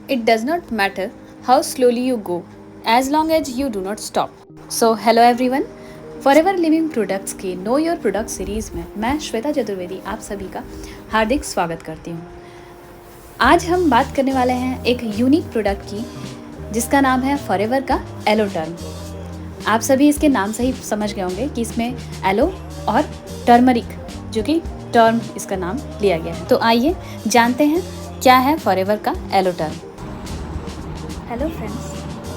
It does not matter how slowly you go, as long as you do not stop. So, hello everyone. Forever living products के know your product series में मैं श्वेता चतुर्वेदी आप सभी का हार्दिक स्वागत करती हूँ। आज हम बात करने वाले हैं एक यूनिक प्रोडक्ट की जिसका नाम है फॉरएवर का एलो टर्म। आप सभी इसके नाम से ही समझ गए होंगे कि इसमें एलो और टर्मरिक जो कि टर्म इसका नाम लिया गया है। तो आइए जानते हैं क्या है फॉरएवर का एलो टर्म। हेलो फ्रेंड्स,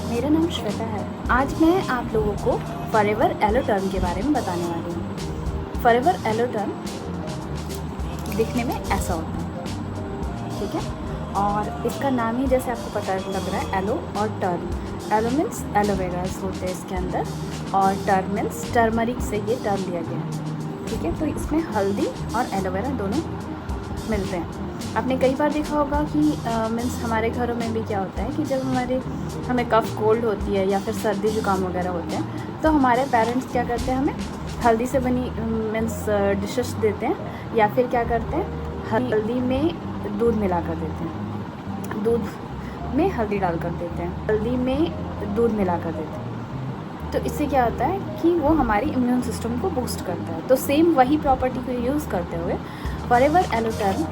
मेरा नाम श्वेता है। आज मैं आप लोगों को फॉरएवर एलो टर्म के बारे में बताने वाली हूँ। फॉरएवर एलो टर्म दिखने में ऐसा होता है, ठीक है, और इसका नाम ही जैसे आपको पता लग रहा है एलो और टर्म। एलो मीन्स एलोवेरास होते हैं इसके अंदर और टर्म मीन्स टर्मरिक से ये टर्म लिया गया है, ठीक है। तो इसमें हल्दी और एलोवेरा दोनों मिलते हैं। आपने कई बार देखा होगा कि मीन्स हमारे घरों में भी क्या होता है कि जब हमें कफ कोल्ड होती है या फिर सर्दी जुकाम वगैरह होते हैं तो हमारे पेरेंट्स क्या करते हैं, हमें हल्दी से बनी मीन्स डिशेस देते हैं या फिर क्या करते हैं हल्दी में दूध मिला कर देते हैं, दूध में हल्दी डाल कर देते हैं, हल्दी में दूध मिला कर देते हैं। तो इससे क्या होता है कि वो हमारी इम्यून सिस्टम को बूस्ट करता है। तो सेम वही प्रॉपर्टी को यूज़ करते हुए फॉरएवर एलो टर्म,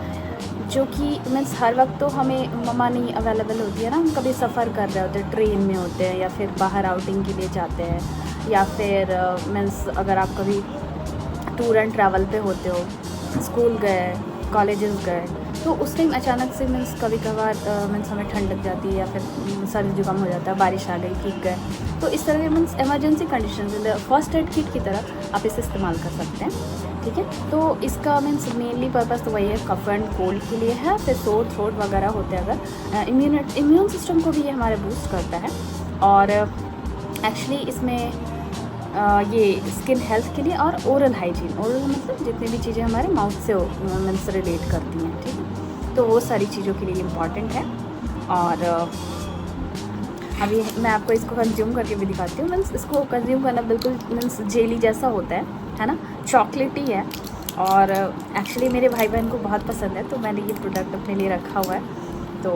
जो कि मीन्स हर वक्त तो हमें मम्मा नहीं अवेलेबल होती है ना, हम कभी सफ़र कर रहे होते हैं, ट्रेन में होते हैं या फिर बाहर आउटिंग के लिए जाते हैं या फिर मीन्स अगर आप कभी टूर एंड ट्रैवल पे होते हो, स्कूल गए, कॉलेजेस गए, तो उस टाइम अचानक से मीन्स कभी कभार मीन्स हमें ठंड लग जाती है या फिर सर्दी जुकाम हो जाता है, बारिश आ गई, भीग गए, तो इस तरह के means emergency condition first aid kit की तरह आप इसे इस्तेमाल कर सकते हैं, ठीक है। तो इसका मीन्स मेनली पर्पज़ तो वही है, कफ एंड कोल्ड के लिए है, फिर सोर थ्रोट वगैरह होते हैं अगर इम्यून सिस्टम को भी ये हमारे बूस्ट करता है। और एक्चुअली इसमें ये स्किन हेल्थ के लिए और ओरल हाइजीन, ओरल मतलब जितनी भी चीज़ें हमारे माउथ से मीन्स रिलेट करती हैं, ठीक है, तो वो सारी चीज़ों के लिए इम्पॉर्टेंट है। और अभी मैं आपको इसको कंज्यूम करके भी दिखाती हूँ। मीन्स इसको कंज्यूम करना बिल्कुल मीन्स जेली जैसा होता है ना, चॉकलेटी है और एक्चुअली मेरे भाई बहन को बहुत पसंद है, तो मैंने ये प्रोडक्ट अपने लिए रखा हुआ है, तो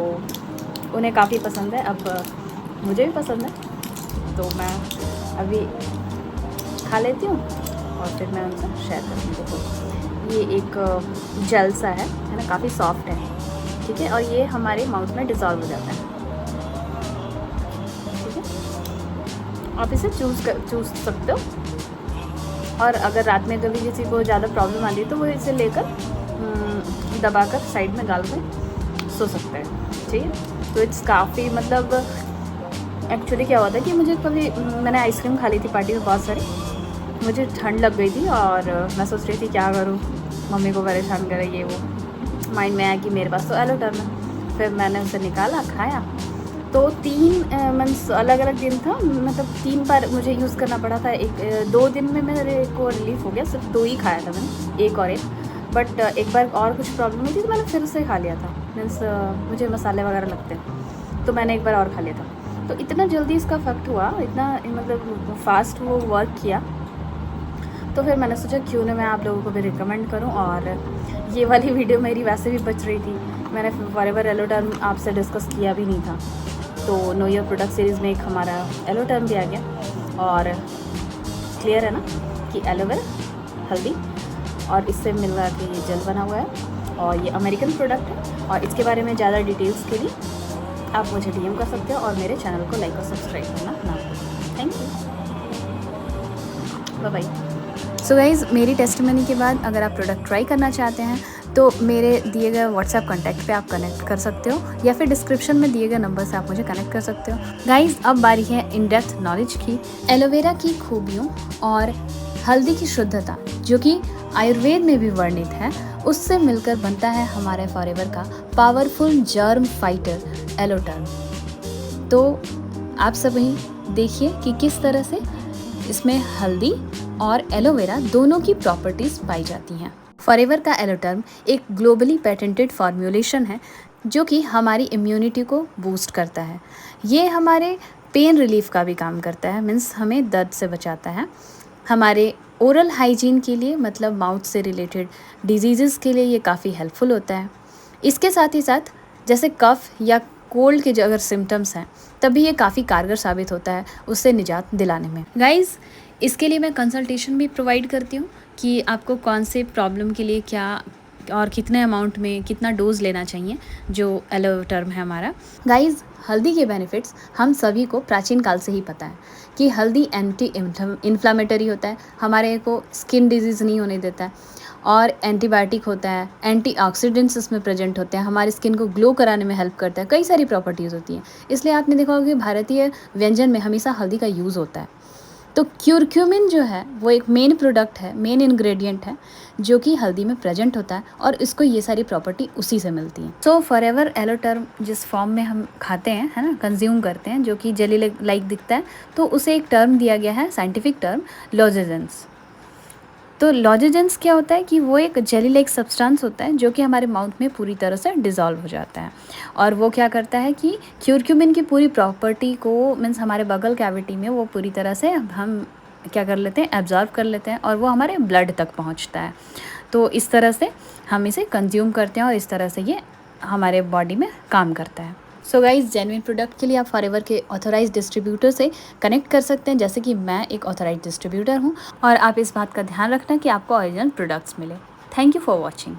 उन्हें काफ़ी पसंद है, अब मुझे भी पसंद है, तो मैं अभी खा लेती हूँ और फिर मैं उनसे शेयर करूँगी। देखो ये एक जेल सा है ना, काफ़ी सॉफ्ट है, ठीक है, और ये हमारे माउथ में डिज़ोल्व हो जाता है, ठीक है। आप इसे चूज़ सकते हो, और अगर रात में कभी किसी को ज़्यादा प्रॉब्लम आती है तो वो इसे लेकर दबाकर साइड में डाल कर सो सकते हैं, ठीक है। तो इट्स काफ़ी मतलब एक्चुअली क्या होता है कि मुझे कभी मैंने आइसक्रीम खा ली थी पार्टी में बहुत सारी, मुझे ठंड लग गई थी और मैं सोच रही थी क्या करूँ, मम्मी को परेशान करे ये वो, माइंड में आया कि मेरे पास तो एलो टर्म है, फिर मैंने उसे निकाला, खाया, तो 3 मंथ्स अलग अलग दिन था, मतलब 3 बार मुझे यूज़ करना पड़ा था। 2 दिन में मेरे को रिलीफ हो गया, सिर्फ 2 ही खाया था मैंने, 1 और 1, बट एक बार और कुछ प्रॉब्लम हुई थी तो मैंने फिर से खा लिया था। मीन्स मुझे मसाले वगैरह लगते हैं तो मैंने एक बार और खा लिया था, तो इतना जल्दी इसका इफेक्ट हुआ, इतना मतलब फास्ट वो वर्क किया, तो फिर मैंने सोचा क्यों ना मैं आप लोगों को भी रिकमेंड करूं। और ये वाली वीडियो मेरी वैसे भी बच रही थी, मैंने फॉरएवर एलो टर्म आपसे डिस्कस किया भी नहीं था, तो नो योर प्रोडक्ट सीरीज़ में एक हमारा एलो टर्म भी आ गया। और क्लियर है ना कि एलोवेरा, हल्दी और इससे मिलकर के ये जेल बना हुआ है, और ये अमेरिकन प्रोडक्ट है, और इसके बारे में ज़्यादा डिटेल्स के लिए आप मुझे DM कर सकते हो और मेरे चैनल को लाइक और सब्सक्राइब करना ना भूलें। Thank you, bye bye. So guys, मेरी टेस्टिमनी के बाद अगर आप प्रोडक्ट ट्राई करना चाहते हैं तो मेरे दिए गए व्हाट्सएप कॉन्टैक्ट पे आप कनेक्ट कर सकते हो, या फिर डिस्क्रिप्शन में दिए गए नंबर से आप मुझे कनेक्ट कर सकते हो। गाइज़, अब बारी है इन डेप्थ नॉलेज की। एलोवेरा की खूबियों और हल्दी की शुद्धता जो कि आयुर्वेद में भी वर्णित है, उससे मिलकर बनता है हमारे फॉरएवर का powerful germ fighter aloe term. तो आप सभी देखिए कि किस तरह से इसमें हल्दी और एलोवेरा दोनों की प्रॉपर्टीज़ पाई जाती हैं। फॉरएवर का एलो टर्म एक ग्लोबली पेटेंटेड फॉर्मूलेशन है जो कि हमारी इम्यूनिटी को बूस्ट करता है। ये हमारे पेन रिलीफ का भी काम करता है, मीन्स हमें दर्द से बचाता है। हमारे ओरल हाइजीन के लिए, मतलब माउथ से रिलेटेड डिजीज़ के लिए ये काफ़ी हेल्पफुल होता है। इसके साथ ही साथ जैसे कफ या कोल्ड के जो अगर सिम्टम्स हैं तब भी ये काफ़ी कारगर साबित होता है उससे निजात दिलाने में। गाइज़, इसके लिए मैं कंसल्टेशन भी प्रोवाइड करती हूँ कि आपको कौन से प्रॉब्लम के लिए क्या और कितने अमाउंट में कितना डोज लेना चाहिए, जो एलो टर्म है हमारा। गाइज़, हल्दी के बेनिफिट्स हम सभी को प्राचीन काल से ही पता है कि हल्दी एंटी इन्फ्लामेटरी होता है, हमारे को स्किन डिजीज़ नहीं होने देता है, और एंटीबायोटिक होता है, एंटीऑक्सीडेंट्स इसमें प्रेजेंट होते हैं, हमारी स्किन को ग्लो कराने में हेल्प करता है, कई सारी प्रॉपर्टीज़ होती हैं। इसलिए आपने देखा होगा कि भारतीय व्यंजन में हमेशा हल्दी का यूज़ होता है। तो क्यूरक्यूमिन जो है वो एक मेन प्रोडक्ट है, मेन इंग्रेडिएंट है जो कि हल्दी में प्रेजेंट होता है, और इसको ये सारी प्रॉपर्टी उसी से मिलती है। सो फॉरएवर एलो टर्म जिस फॉर्म में हम खाते हैं, है ना, कंज्यूम करते हैं, जो कि जेली लाइक दिखता है, तो उसे एक टर्म दिया गया है, साइंटिफिक टर्म लॉजेजेंस। तो लॉजेजेंस क्या होता है कि वो एक जेली लाइक सब्सटेंस होता है जो कि हमारे माउथ में पूरी तरह से डिज़ोल्व हो जाता है, और वो क्या करता है कि क्यूरक्यूमिन की पूरी प्रॉपर्टी को, मीन्स हमारे बगल कैविटी में वो पूरी तरह से हम क्या कर लेते हैं, एब्जॉर्व कर लेते हैं, और वो हमारे ब्लड तक पहुंचता है। तो इस तरह से हम इसे कंज्यूम करते हैं और इस तरह से ये हमारे बॉडी में काम करता है। सो गाइज, जेन्युइन प्रोडक्ट के लिए आप फॉरएवर के ऑथोराइज डिस्ट्रीब्यूटर से कनेक्ट कर सकते हैं, जैसे कि मैं एक ऑथोराइज डिस्ट्रीब्यूटर हूँ, और आप इस बात का ध्यान रखना कि आपको ओरिजिनल प्रोडक्ट्स मिले। Thank you for watching.